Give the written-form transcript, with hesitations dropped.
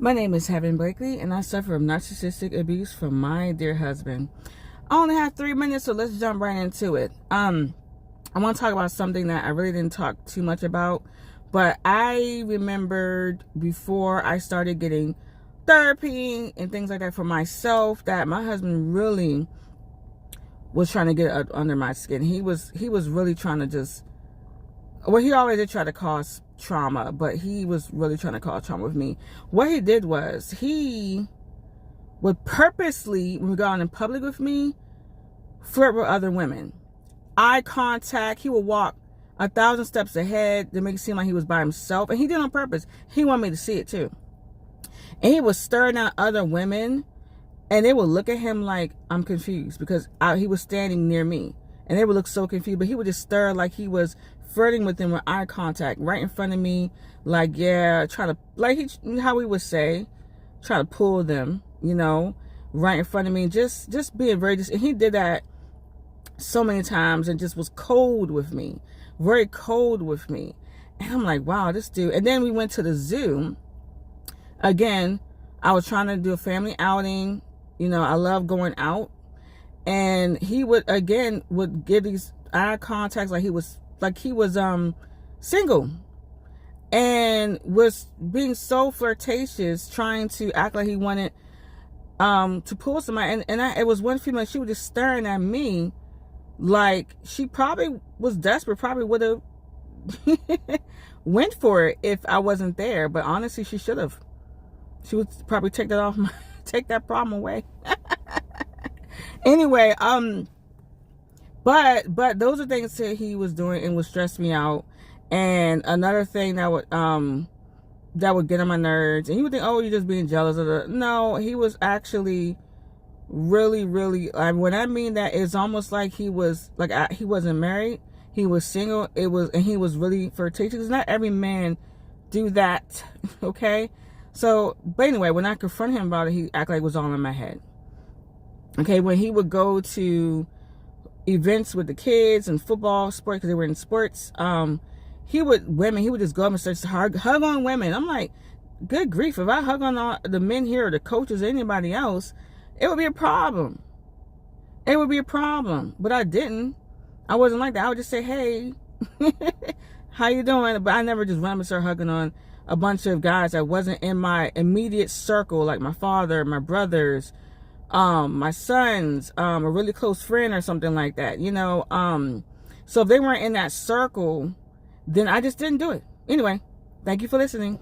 My name is Heaven Blakely, and I suffer from narcissistic abuse from my dear husband. I only have 3 minutes, so let's jump right into it. I want to talk about something that I really didn't talk too much about, but I remembered before I started getting therapy and things like that for myself that my husband really was trying to get under my skin. He was really trying to just, well, he always did try to cause trauma, but he was really trying to cause trauma with me. What he did was he would purposely, when we got out in public with me, flirt with other women. Eye contact. He would walk 1,000 steps ahead to make it seem like he was by himself, and he did it on purpose. He wanted me to see it too. And he was stirring out other women, and they would look at him like, I'm confused, because he was standing near me, and they would look so confused, but he would just stir like he was flirting with them with eye contact right in front of me, like, yeah, trying to, like, how we would say, try to pull them, you know, right in front of me, just being very, and he did that so many times and just was cold with me, very cold with me. And I'm like, wow, this dude. And then we went to the zoo. Again, I was trying to do a family outing. You know, I love going out. And he would give these eye contacts like he was single, and was being so flirtatious, trying to act like he wanted to pull somebody. And it was one female, she was just staring at me like she probably was desperate, probably would have went for it if I wasn't there. But honestly, she should have. She would probably take that problem away. Anyway, but those are things that he was doing and would stress me out. And another thing that would get on my nerves, and he would think, oh, you're just being jealous of the. No, he was actually really, when I mean that, it's almost like he was like, he wasn't married, he was single. And he was really flirtatious. Not every man do that. Okay, so but anyway, when I confronted him about it, he acted like it was all in my head. Okay, when he would go to events with the kids and football, sports, because they were in sports, he would just go up and start to hug on women. I'm like, good grief, if I hug on the men here or the coaches or anybody else, it would be a problem. It would be a problem. But I didn't. I wasn't like that. I would just say, hey, how you doing? But I never just run up and start hugging on a bunch of guys that wasn't in my immediate circle, like my father, my brothers, my sons, a really close friend or something like that, you know. So if they weren't in that circle, then I just didn't do it. Anyway, thank you for listening.